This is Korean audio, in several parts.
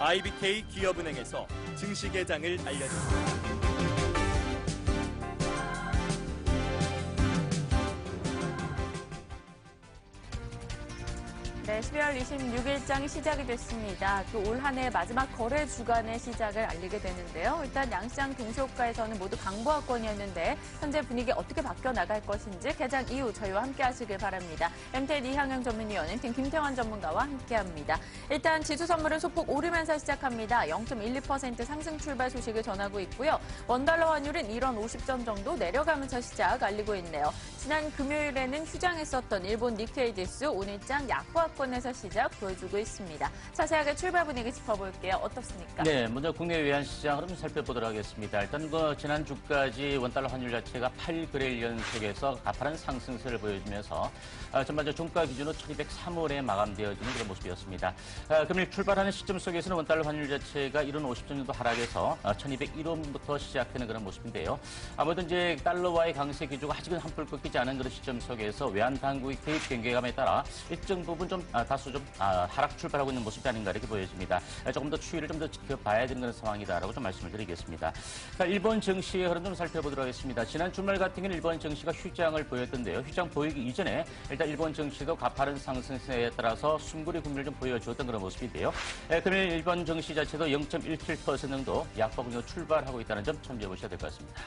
IBK 기업은행에서 증시 개장을 알려줍니다. 네, 12월 26일장이 시작이 됐습니다. 또 올 한 해 마지막 거래 주간의 시작을 알리게 되는데요. 일단 양시장 동시호가에서는 모두 강보합권이었는데 현재 분위기 어떻게 바뀌어 나갈 것인지 개장 이후 저희와 함께 하시길 바랍니다. MTN 이향영 전문위원, MTN 김태환 전문가와 함께합니다. 일단 지수 선물은 소폭 오르면서 시작합니다. 0.12% 상승 출발 소식을 전하고 있고요. 원달러 환율은 1원 50전 정도 내려가면서 시작 알리고 있네요. 지난 금요일에는 휴장했었던 일본 니케이 지수 오늘장 약보합권에서 시작 보여주고 있습니다. 자세하게 출발 분위기 짚어볼게요. 어떻습니까? 네, 먼저 국내 외환시장을 좀 살펴보도록 하겠습니다. 일단 지난주까지 원달러 환율 자체가 8거래일 연속에서 가파른 상승세를 보여주면서 전반적 종가 기준으로 1203원에 마감되어지는 그런 모습이었습니다. 금일 출발하는 시점 속에서는 원달러 환율 자체가 1원 50전 정도 하락해서 1201원부터 시작되는 그런 모습인데요. 아무래도 이제 달러와의 강세 기조가 아직은 한풀 꺾이지 않은 그런 시점 속에서 외환 당국의 개입 경계감에 따라 일정 부분 다소 하락 출발하고 있는 모습이 아닌가 이렇게 보여집니다. 조금 더 추이를 좀 더 지켜봐야 되는 그런 상황이다라고 좀 말씀을 드리겠습니다. 일본 증시의 흐름 좀 살펴보도록 하겠습니다. 지난 주말 같은 경우는 일본 증시가 휴장을 보였던데요. 휴장 보이기 이전에 일단 일본 증시도 가파른 상승세에 따라서 숨고리 국면을 좀 보여주었던 그런 모습인데요. 금일 일본 증시 자체도 0.17% 정도 약보합으로 출발하고 있다는 점 참조해 보셔야 될 것 같습니다.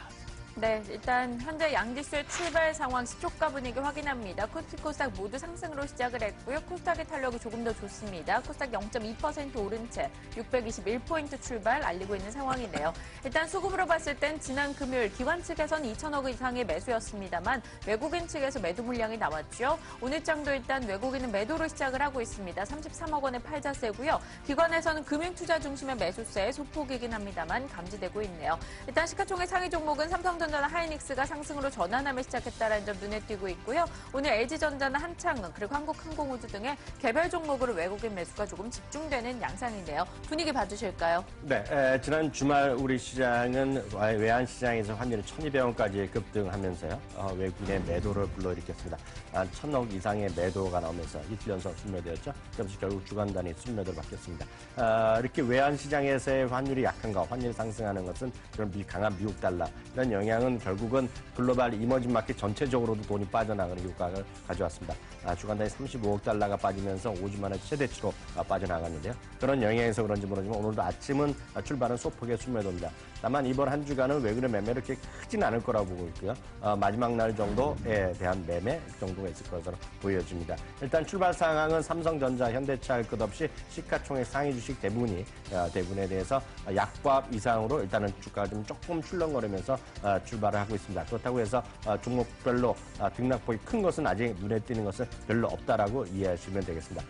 네, 일단 현재 양지수의 출발 상황 시초가 분위기 확인합니다. 코스피 코스닥 모두 상승으로 시작을 했고요. 코스닥의 탄력이 조금 더 좋습니다. 코스닥 0.2% 오른 채 621포인트 출발 알리고 있는 상황이네요. 일단 수급으로 봤을 땐 지난 금요일 기관 측에선 2천억 이상의 매수였습니다만 외국인 측에서 매도 물량이 나왔죠. 오늘장도 일단 외국인은 매도로 시작을 하고 있습니다. 33억 원의 팔자세고요. 기관에서는 금융투자 중심의 매수세 소폭이긴 합니다만 감지되고 있네요. 일단 시가총액 상위 종목은 삼성전자나 하이닉스가 상승으로 전환하며 시작했다는 점 눈에 띄고 있고요. 오늘 LG전자나 한창은 그리고 한국항공우주 등의 개별 종목으로 외국인 매수가 조금 집중되는 양상인데요. 분위기 봐주실까요? 네, 지난 주말 우리 시장은 외환시장에서 환율이 1,200원까지 급등하면서요. 외국인의 매도를 불러일으켰습니다. 1,000억 이상의 매도가 나오면서 이틀 연속 순매도였죠. 그래서 결국 주간 단위 순매도로 바뀌었습니다. 이렇게 외환시장에서의 환율이 약한가, 환율이 상승하는 것은 그런 강한 미국 달러 이런 영향은 결국은 글로벌 이머징 마켓 전체적으로도 돈이 빠져나가는 효과를 가져왔습니다. 주간 단위 35억 달러가 빠지면서 5주 만에 최대치로 빠져나갔는데요. 그런 영향에서 그런지 모르지만 오늘도 아침은 출발은 소폭의 순매도입니다. 다만 이번 한 주간은 외국인의 매매를 그렇게 크진 않을 거라고 보고 있고요. 마지막 날 정도에 대한 매매 정도가 있을 것으로 보여집니다. 일단 출발 상황은 삼성전자, 현대차 할 것 없이 시가총액 상위 주식 대부분에 대해서 약보합 이상으로 일단은 주가가 좀 조금 출렁거리면서 출발을 하고 있습니다. 그렇다고 해서 종목별로 등락폭이 큰 것은 아직 눈에 띄는 것은 별로 없다라고 이해하시면 되겠습니다.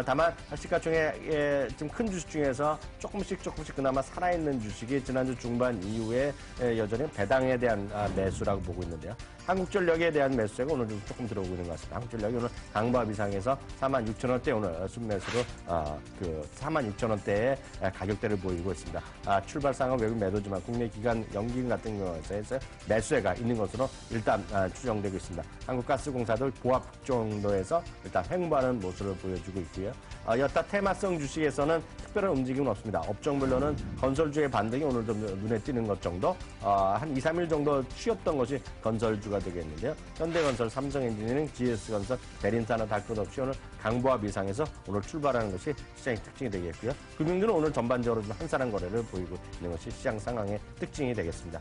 다만 시가총액 좀 큰 주식 중에서 조금씩 그나마 살아있는 주식이 지난주 중반 이후에 여전히 배당에 대한 매수라고 보고 있는데요. 한국전력에 대한 매수세가 오늘 좀 조금 들어오고 있는 것 같습니다. 한국전력이 오늘 강보합 이상에서 46,000원대 오늘 순매수로 46,000원대의 가격대를 보이고 있습니다. 출발상은 외국 매도지만 국내 기관 연기금 같은 경우에서 매수세가 있는 것으로 일단 추정되고 있습니다. 한국가스공사도 보합 정도에서 일단 횡보하는 모습을 보여주고 있고요. 여타 테마성 주식에서는 특별한 움직임은 없습니다. 업종별로는 건설주의 반등이 오늘 좀 눈에 띄는 것 정도, 한 2, 3일 정도 쉬었던 것이 건설주가 되겠는데요. 현대건설, 삼성엔지니어링, GS건설, 대림산업 할 것 없이 오늘 강보합 이상에서 오늘 출발하는 것이 시장의 특징이 되겠고요. 금융주는 오늘 전반적으로 좀 한산한 거래를 보이고 있는 것이 시장 상황의 특징이 되겠습니다.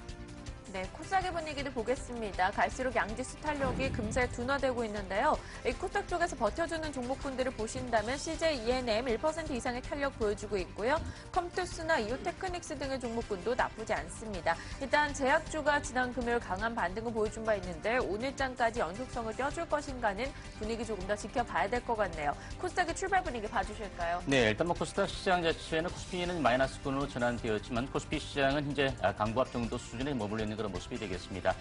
네, 코스닥의 분위기도 보겠습니다. 갈수록 양지수 탄력이 금세 둔화되고 있는데요. 이 코스닥 쪽에서 버텨주는 종목군들을 보신다면 CJ ENM 1% 이상의 탄력 보여주고 있고요. 컴투스나 이오테크닉스 등의 종목군도 나쁘지 않습니다. 일단 제약주가 지난 금요일 강한 반등을 보여준 바 있는데 오늘장까지 연속성을 띄워줄 것인가는 분위기 조금 더 지켜봐야 될 것 같네요. 코스닥의 출발 분위기 봐주실까요? 네, 일단 코스닥 시장 자체는 코스피는 마이너스권으로 전환되었지만 코스피 시장은 현재 강보합 정도 수준에 머물러 있는 그런 모습이 되겠습니다.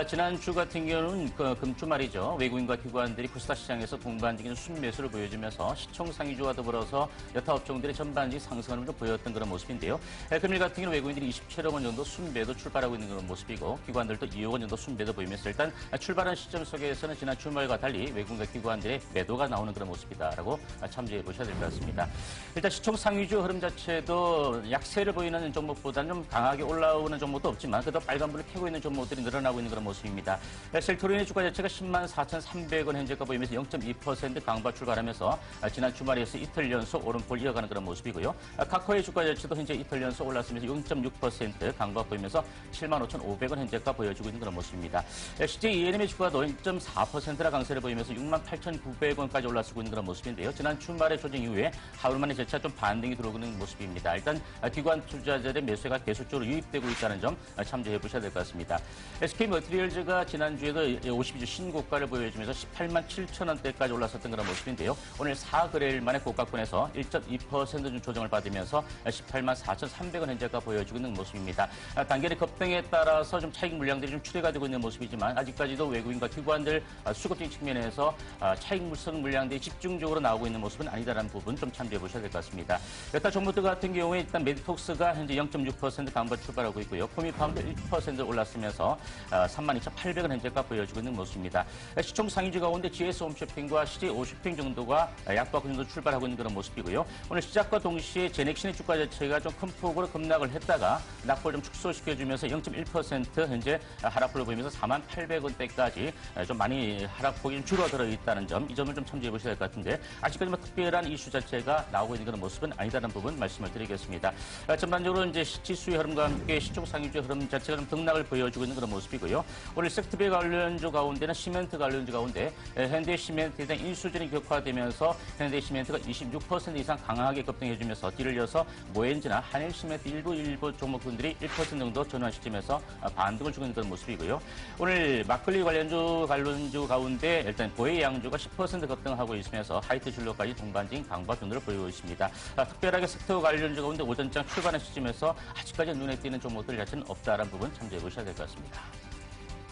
지난주 같은 경우는 금주말이죠. 외국인과 기관들이 코스닥 시장에서 동반적인 순매수를 보여주면서 시총 상위주와 더불어서 여타 업종들의 전반적인 상승을 좀 보였던 그런 모습인데요. 금일 같은 경우는 외국인들이 27억 원 정도 순매도 출발하고 있는 그런 모습이고 기관들도 2억 원 정도 순매도 보이면서 일단 출발한 시점 속에서는 지난 주말과 달리 외국인과 기관들의 매도가 나오는 그런 모습이다라고 참조해 보셔야 될 것 같습니다. 일단 시총 상위주 흐름 자체도 약세를 보이는 종목보다는 좀 강하게 올라오는 종목도 없지만 그래도 빨간불을 켜고 있는 종목들이 늘어나고 있는 그런 모습입니다. 셀트리온의 주가 자체가 104,300원 현재가 보이면서 0.2% 강바 출발하면서 지난 주말에서 이틀 연속 오름폭을 이어가는 그런 모습이고요. 카카오의 주가 자체도 현재 이틀 연속 올랐으면서 0.6% 강바 보이면서 75,500원 현재가 보여주고 있는 그런 모습입니다. CJ ENM의 주가도 1.4%나 강세를 보이면서 68,900원까지 올라서고 있는 그런 모습인데요. 지난 주말의 조정 이후에 하루 만에 재차 좀 반등이 들어오는 모습입니다. 일단 기관 투자자들의 매수가 계속적으로 유입되고 있다는 점 참조해 보셔야 될 것 같습니다. SK머티리얼즈가 지난주에도 52주 신고가를 보여주면서 18만 7천 원대까지 올랐었던 그런 모습인데요. 오늘 4거래일 만에 고가권에서 1.2% 조정을 받으면서 18만 4,300원 현재가 보여주고 있는 모습입니다. 단계의 급등에 따라서 좀 차익 물량들이 좀 출회가 되고 있는 모습이지만 아직까지도 외국인과 기관들 수급적인 측면에서 차익 물성 물량들이 집중적으로 나오고 있는 모습은 아니다라는 부분 좀 참조해 보셔야 될 것 같습니다. 여타 종목들 같은 경우에 일단 메디톡스가 현재 0.6% 강보 출발하고 있고요. 코미팜도 1% 올랐으면서 32,800원 현재가 보여주고 있는 모습입니다. 시총 상위주 가운데 GS 홈쇼핑과 CJ 오쇼핑 정도가 약보합 정도 출발하고 있는 그런 모습이고요. 오늘 시작과 동시에 제넥신의 주가 자체가 좀 큰 폭으로 급락을 했다가 낙폭을 좀 축소시켜주면서 0.1% 현재 하락폭을 보이면서 48,800원대까지 좀 많이 하락폭이 좀 줄어들어 있다는 점, 이 점을 좀 참조해 보셔야 될 것 같은데 아직까지 뭐 특별한 이슈 자체가 나오고 있는 그런 모습은 아니다는 부분 말씀을 드리겠습니다. 전반적으로 이제 지수의 흐름과 함께 시총 상위주의 흐름 자체가 좀 등락을 보여주고 있는 그런 모습이고요. 오늘 섹터별 관련주 가운데는 시멘트 관련주 가운데 현대시멘트에 대한 인수전이 격화되면서 현대시멘트가 26% 이상 강하게 급등해주면서 뒤를 이어서 모엔지나 한일시멘트 일부 종목군들이 1% 정도 전환 시점에서 반등을 주고 있는 그런 모습이고요. 오늘 막걸리 관련주 가운데 일단 보헤이 양주가 10% 급등하고 있으면서 하이트 진로까지 동반적인 강보 정도를 보이고 있습니다. 특별하게 섹터 관련주 가운데 오전장 출발한 시점에서 아직까지 눈에 띄는 종목들 자체는 없다라는 부분 참조해 보셔야 될 것 같습니다.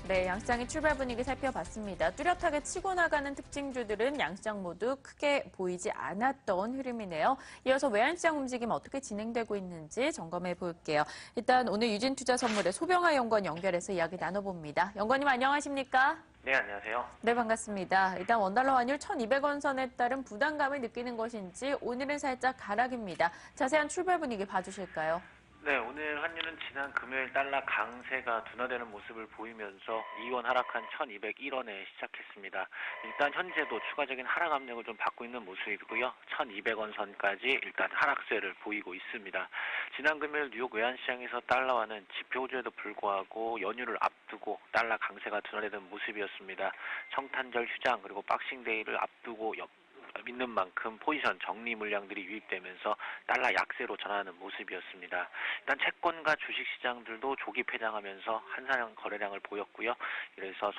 네, 양시장의 출발 분위기 살펴봤습니다. 뚜렷하게 치고 나가는 특징주들은 양시장 모두 크게 보이지 않았던 흐름이네요. 이어서 외환시장 움직임 어떻게 진행되고 있는지 점검해 볼게요. 일단 오늘 유진투자선물의 소병하 연구원 연결해서 이야기 나눠봅니다. 연구원님 안녕하십니까? 네, 안녕하세요. 네, 반갑습니다. 일단 원달러 환율 1,200원 선에 따른 부담감을 느끼는 것인지 오늘은 살짝 가락입니다. 자세한 출발 분위기 봐주실까요? 네, 오늘 환율은 지난 금요일 달러 강세가 둔화되는 모습을 보이면서 2원 하락한 1,201원에 시작했습니다. 일단 현재도 추가적인 하락 압력을 좀 받고 있는 모습이고요. 1,200원 선까지 일단 하락세를 보이고 있습니다. 지난 금요일 뉴욕 외환시장에서 달러화는 지표주에도 불구하고 연휴를 앞두고 달러 강세가 둔화되는 모습이었습니다. 성탄절 휴장 그리고 박싱데이를 앞두고 믿는 만큼 포지션 정리 물량들이 유입되면서 달러 약세로 전환하는 모습이었습니다. 일단 채권과 주식 시장들도 조기 폐장하면서 한산한 거래량을 보였고요. 그래서